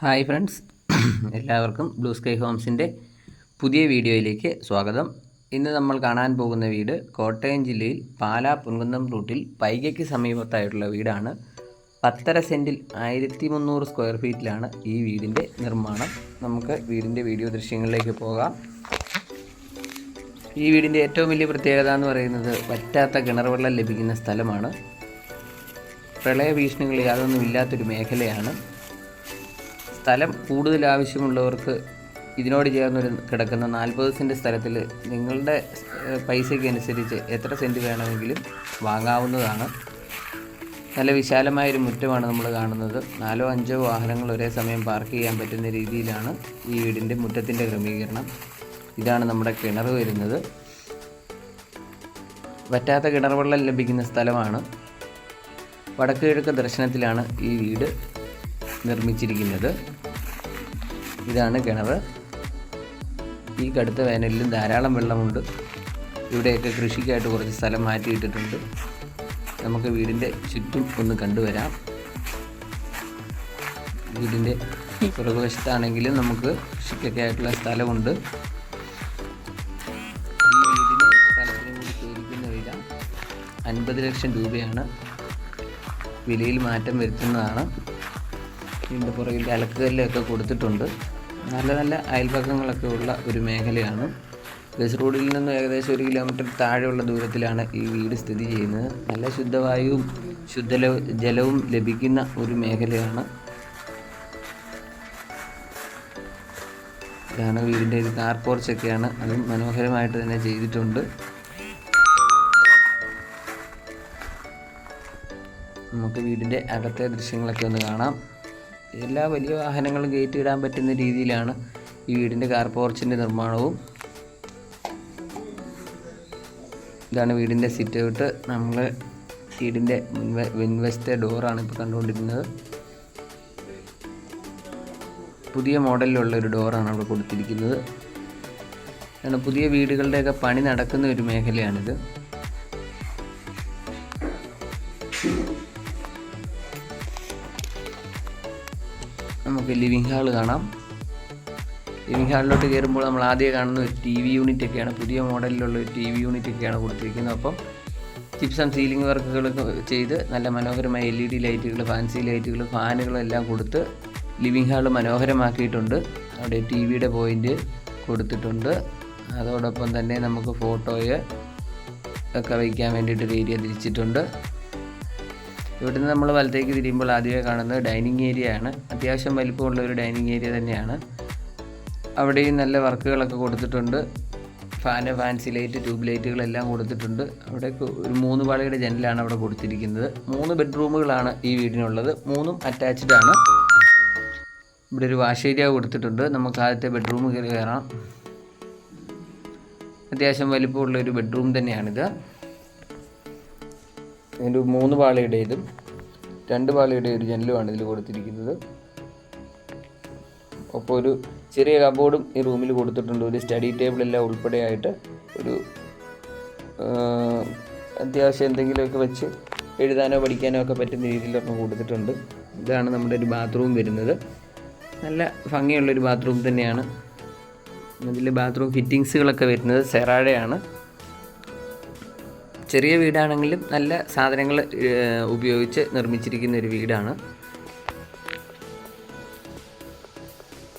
Hi friends, എല്ലാവർക്കും blue sky ഹോംസിൻ്റെ പുതിയ വീഡിയോയിലേക്ക് സ്വാഗതം. ഇന്ന് നമ്മൾ കാണാൻ പോകുന്ന വീട് കോട്ടയം ജില്ലയിൽ പാലാ പൊൻകുന്നം റൂട്ടിൽ പൈകയ്ക്ക് സമീപത്തായിട്ടുള്ള വീടാണ്. 10.5 സെൻറ്റിൽ 1300 സ്ക്വയർ ഫീറ്റിലാണ് ഈ വീടിൻ്റെ നിർമ്മാണം. നമുക്ക് വീടിൻ്റെ വീഡിയോ ദൃശ്യങ്ങളിലേക്ക് പോകാം. ഈ വീടിൻ്റെ ഏറ്റവും വലിയ പ്രത്യേകത എന്ന് പറയുന്നത് വറ്റാത്ത കിണർ വെള്ളം ലഭിക്കുന്ന സ്ഥലമാണ്. പ്രളയ ഭീഷണികൾ യാതൊന്നും ഇല്ലാത്തൊരു മേഖലയാണ്. സ്ഥലം കൂടുതൽ ആവശ്യമുള്ളവർക്ക് ഇതിനോട് ചേർന്നൊരു കിടക്കുന്ന 40 സെൻറ്റ് സ്ഥലത്തിൽ നിങ്ങളുടെ പൈസയ്ക്ക് അനുസരിച്ച് എത്ര സെൻറ്റ് വേണമെങ്കിലും വാങ്ങാവുന്നതാണ്. നല്ല വിശാലമായൊരു മുറ്റമാണ് നമ്മൾ കാണുന്നത്. 4-5 വാഹനങ്ങൾ ഒരേ സമയം പാർക്ക് ചെയ്യാൻ പറ്റുന്ന രീതിയിലാണ് ഈ വീടിൻ്റെ മുറ്റത്തിൻ്റെ ക്രമീകരണം. ഇതാണ് നമ്മുടെ കിണർ വരുന്നത്. വറ്റാത്ത കിണർ വെള്ളം ലഭിക്കുന്ന സ്ഥലമാണ്. വടക്ക് കിഴക്ക് ദർശനത്തിലാണ് ഈ വീട് നിർമ്മിച്ചിരിക്കുന്നത്. ഇതാണ് കിണർ. ഈ കടുത്ത വേനലിലും ധാരാളം വെള്ളമുണ്ട്. ഇവിടെയൊക്കെ കൃഷിക്കായിട്ട് കുറച്ച് സ്ഥലം മാറ്റിയിട്ടിട്ടുണ്ട്. നമുക്ക് വീടിൻ്റെ ചുറ്റും ഒന്ന് കണ്ടുവരാം. വീടിൻ്റെ പുറകുവശത്താണെങ്കിലും നമുക്ക് കൃഷിക്കൊക്കെ ആയിട്ടുള്ള സ്ഥലമുണ്ട്. ഈ വീടിന് സ്ഥലത്തിനും കൂടി ചോദിക്കുന്ന വില 50 ലക്ഷം രൂപയാണ്. വിലയിൽ മാറ്റം വരുത്തുന്നതാണ്. ഇതിൻ്റെ പുറകിൽ അലക്കുകല്ലൊക്കെ കൊടുത്തിട്ടുണ്ട്. നല്ല അയൽപക്കങ്ങളൊക്കെ ഉള്ള ഒരു മേഖലയാണ്. ബസ് റോഡിൽ നിന്ന് ഏകദേശം 1 കിലോമീറ്റർ താഴെയുള്ള ദൂരത്തിലാണ് ഈ വീട് സ്ഥിതി ചെയ്യുന്നത്. നല്ല ശുദ്ധവായുവും ജലവും ലഭിക്കുന്ന ഒരു മേഖലയാണ്. ഇതാണ് വീടിൻ്റെ ഒരു കാർ പോർച്ചൊക്കെയാണ്. അതും മനോഹരമായിട്ട് തന്നെ ചെയ്തിട്ടുണ്ട്. നമുക്ക് വീടിൻ്റെ അകത്തെ ദൃശ്യങ്ങളൊക്കെ ഒന്ന് കാണാം. എല്ലാ വലിയ വാഹനങ്ങളും ഗേറ്റ് ഇടാൻ പറ്റുന്ന രീതിയിലാണ് ഈ വീടിൻ്റെ കാർ പോർച്ചിൻ്റെ നിർമ്മാണവും. ഇതാണ് വീടിൻ്റെ സിറ്റ് ഔട്ട്. നമ്മൾ വീടിൻ്റെ മുൻവശത്തെ ഡോറാണ് ഇപ്പോൾ കണ്ടുകൊണ്ടിരിക്കുന്നത്. പുതിയ മോഡലിലുള്ള ഒരു ഡോറാണ് അവിടെ കൊടുത്തിരിക്കുന്നത്. പുതിയ വീടുകളുടെയൊക്കെ പണി നടക്കുന്ന ഒരു മേഖലയാണിത്. നമുക്ക് ലിവിങ് ഹാൾ കാണാം. ലിവിങ് ഹാളിലോട്ട് കയറുമ്പോൾ നമ്മൾ ആദ്യം കാണുന്ന ഒരു TV യൂണിറ്റൊക്കെയാണ്. പുതിയ മോഡലിലുള്ള ഒരു TV യൂണിറ്റൊക്കെയാണ് കൊടുത്തിരിക്കുന്നത്. അപ്പം ജിപ്സം സീലിംഗ് വർക്കുകളൊക്കെ ചെയ്ത് നല്ല മനോഹരമായ LED ലൈറ്റുകൾ, ഫാൻസി ലൈറ്റുകൾ, ഫാനുകളെല്ലാം കൊടുത്ത് ലിവിങ് ഹാൾ മനോഹരമാക്കിയിട്ടുണ്ട്. അവിടെ TVയുടെ പോയിൻ്റ് കൊടുത്തിട്ടുണ്ട്. അതോടൊപ്പം തന്നെ നമുക്ക് ഫോട്ടോയെ ഒക്കെ വയ്ക്കാൻ വേണ്ടിയിട്ടൊരു ഏരിയ തിരിച്ചിട്ടുണ്ട്. ഇവിടുന്ന് നമ്മൾ വലത്തേക്ക് തിരിയുമ്പോൾ ആദ്യമേ കാണുന്നത് ഡൈനിങ് ഏരിയ ആണ്. അത്യാവശ്യം വലിപ്പമുള്ള ഒരു ഡൈനിങ് ഏരിയ തന്നെയാണ്. അവിടെയും നല്ല വർക്കുകളൊക്കെ കൊടുത്തിട്ടുണ്ട്. ഫാൻസി ലൈറ്റ്, ട്യൂബ് ലൈറ്റുകളെല്ലാം കൊടുത്തിട്ടുണ്ട്. അവിടെ ഒരു 3 പാളിയുടെ ജനലാണ് അവിടെ കൊടുത്തിരിക്കുന്നത്. 3 ബെഡ്റൂമുകളാണ് ഈ വീടിനുള്ളത്. 3ഉം അറ്റാച്ച്ഡ് ആണ്. ഇവിടെ ഒരു വാഷ് ഏരിയ കൊടുത്തിട്ടുണ്ട്. നമുക്ക് ആദ്യത്തെ ബെഡ്റൂം കയറാം. അത്യാവശ്യം വലിപ്പമുള്ള ഒരു ബെഡ്റൂം തന്നെയാണിത്. ഇതിൻ്റെ 3 പാളിയുടേതും 2 പാളിയുടെ ഒരു ജനലുമാണ് ഇതിൽ കൊടുത്തിരിക്കുന്നത്. ഒപ്പം ഒരു ചെറിയ കബോർഡും ഈ റൂമിൽ കൊടുത്തിട്ടുണ്ട്. ഒരു സ്റ്റഡി ടേബിളെല്ലാം ഉൾപ്പെടെയായിട്ട് ഒരു അത്യാവശ്യം എന്തെങ്കിലുമൊക്കെ വെച്ച് എഴുതാനോ പഠിക്കാനോ ഒക്കെ പറ്റുന്ന രീതിയിലൊക്കെ കൊടുത്തിട്ടുണ്ട്. ഇതാണ് നമ്മുടെ ഒരു ബാത്റൂം വരുന്നത്. നല്ല ഭംഗിയുള്ളൊരു ബാത്റൂം തന്നെയാണ്. ഇതിൽ ബാത്റൂം ഫിറ്റിങ്സുകളൊക്കെ വരുന്നത് സെറാഡയാണ്. ചെറിയ വീടാണെങ്കിലും നല്ല സാധനങ്ങൾ ഉപയോഗിച്ച് നിർമ്മിച്ചിരിക്കുന്ന ഒരു വീടാണ്.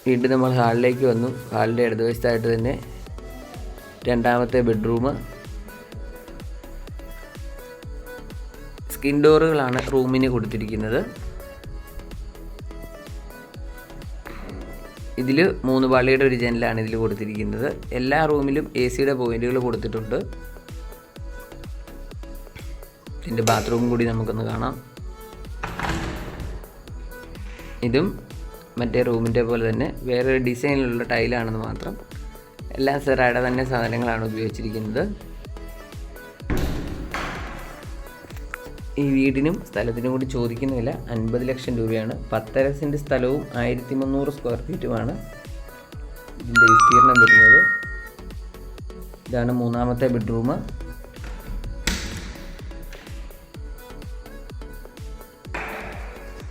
വീണ്ടും നമ്മൾ ഹാളിലേക്ക് വന്നു. ഹാളിൻ്റെ ഇടതുവശത്തായിട്ട് തന്നെ 2ാമത്തെ ബെഡ്റൂം. സ്കിൻ ഡോറുകളാണ് റൂമിന് കൊടുത്തിരിക്കുന്നത്. ഇതിൽ 3 പാളിയുടെ ഒരു ജനലാണ് ഇതിൽ കൊടുത്തിരിക്കുന്നത്. എല്ലാ റൂമിലും AC-യുടെ പോയിന്റുകൾ കൊടുത്തിട്ടുണ്ട്. ഇതിൻ്റെ ബാത്റൂം കൂടി നമുക്കൊന്ന് കാണാം. ഇതും മറ്റേ റൂമിൻ്റെ പോലെ തന്നെ വേറൊരു ഡിസൈനിലുള്ള ടൈലാണെന്ന് മാത്രം. എല്ലാം സെറായുടെ തന്നെ സാധനങ്ങളാണ് ഉപയോഗിച്ചിരിക്കുന്നത്. ഈ വീടിനും സ്ഥലത്തിനും കൂടി ചോദിക്കുന്ന വില 50 ലക്ഷം രൂപയാണ്. 10.5 സെൻറ്റ് സ്ഥലവും 1300 സ്ക്വയർ ഫീറ്റുമാണ് ഇതിൻ്റെ വിസ്തീർണം വരുന്നത്. ഇതാണ് 3ാമത്തെ ബെഡ്റൂം.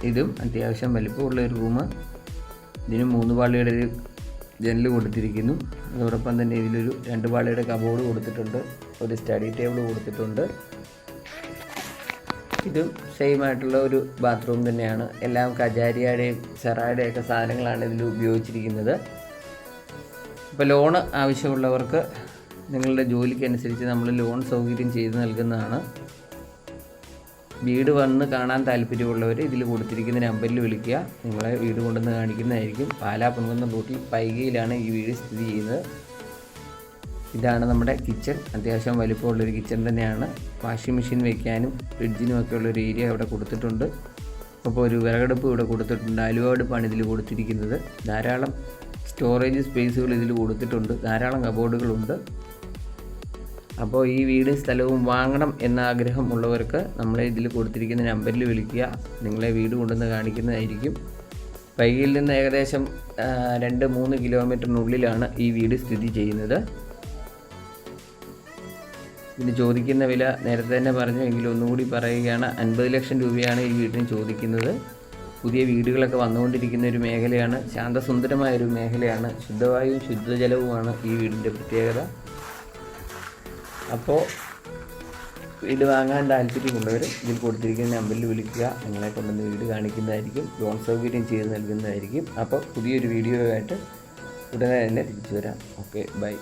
ഇതും അത്യാവശ്യം വലിപ്പമുള്ള ഒരു റൂം. ഇതിന് 3 പാളിയുടെ ഒരു ജനൽ കൊടുത്തിരിക്കുന്നു. അതോടൊപ്പം തന്നെ ഇതിലൊരു 2 പാളിയുടെ കബോർഡ് കൊടുത്തിട്ടുണ്ട്, ഒരു സ്റ്റഡി ടേബിൾ കൊടുത്തിട്ടുണ്ട്. ഇതും സെയിം ആയിട്ടുള്ള ഒരു ബാത്റൂം തന്നെയാണ്. എല്ലാം കജാരിയുടെയും സെറായുടെയൊക്കെ സാധനങ്ങളാണ് ഇതിൽ ഉപയോഗിച്ചിരിക്കുന്നത്. അപ്പോൾ ലോണ് ആവശ്യമുള്ളവർക്ക് നിങ്ങളുടെ ജോലിക്കനുസരിച്ച് നമ്മൾ ലോൺ സൗകര്യം ചെയ്ത് നൽകുന്നതാണ്. വീട് വന്ന് കാണാൻ താല്പര്യമുള്ളവർ ഇതിൽ കൊടുത്തിരിക്കുന്ന നമ്പറിൽ വിളിക്കുക. നിങ്ങളെ വീട് കൊണ്ടുവന്ന് കാണിക്കുന്നതായിരിക്കും. പാലാ പൊൻകുന്നം റൂട്ടിൽ പൈകയിലാണ് ഈ വീട് സ്ഥിതി ചെയ്യുന്നത്. ഇതാണ് നമ്മുടെ കിച്ചൺ. അത്യാവശ്യം വലിപ്പമുള്ളൊരു കിച്ചൺ തന്നെയാണ്. വാഷിംഗ് മെഷീൻ വയ്ക്കാനും ഫ്രിഡ്ജിനും ഒക്കെ ഉള്ളൊരു ഏരിയ ഇവിടെ കൊടുത്തിട്ടുണ്ട്. അപ്പോൾ ഒരു വിറകടുപ്പ് ഇവിടെ കൊടുത്തിട്ടുണ്ട്. അലുവ അടുപ്പാണ് ഇതിൽ കൊടുത്തിരിക്കുന്നത്. ധാരാളം സ്റ്റോറേജ് സ്പേസുകൾ ഇതിൽ കൊടുത്തിട്ടുണ്ട്. ധാരാളം കബോർഡുകളുണ്ട്. അപ്പോൾ ഈ വീട് സ്ഥലവും വാങ്ങണം എന്ന ആഗ്രഹം ഉള്ളവർക്ക് നമ്മളെ ഇതിൽ കൊടുത്തിരിക്കുന്ന നമ്പറിൽ വിളിക്കുക. നിങ്ങളെ വീട് കൊണ്ടുവന്ന് കാണിക്കുന്നതായിരിക്കും. പൈകയിൽ നിന്ന് ഏകദേശം 2-3 കിലോമീറ്ററിനുള്ളിലാണ് ഈ വീട് സ്ഥിതി ചെയ്യുന്നത്. ഇതിന് ചോദിക്കുന്ന വില നേരത്തെ തന്നെ പറഞ്ഞു, എങ്കിലും ഒന്നുകൂടി പറയുകയാണ്. 50 ലക്ഷം രൂപയാണ് ഈ വീടിന് ചോദിക്കുന്നത്. പുതിയ വീടുകളൊക്കെ വന്നുകൊണ്ടിരിക്കുന്ന ഒരു മേഖലയാണ്. ശാന്തസുന്ദരമായൊരു മേഖലയാണ്. ശുദ്ധവായുവും ശുദ്ധജലവുമാണ് ഈ വീടിൻ്റെ പ്രത്യേകത. അപ്പോൾ വീട് വാങ്ങാൻ താല്പര്യമുള്ളവർ ഇതിൽ കൊടുത്തിരിക്കുന്ന നമ്പറിൽ വിളിക്കുക. നിങ്ങളെ കൊണ്ടുവന്ന് വീട് കാണിക്കുന്നതായിരിക്കും. ലോൺ സൗകര്യം ചെയ്ത് നൽകുന്നതായിരിക്കും. അപ്പോൾ പുതിയൊരു വീഡിയോ ആയിട്ട് ഉടനെ തന്നെ തിരിച്ചു വരാം. Okay, by.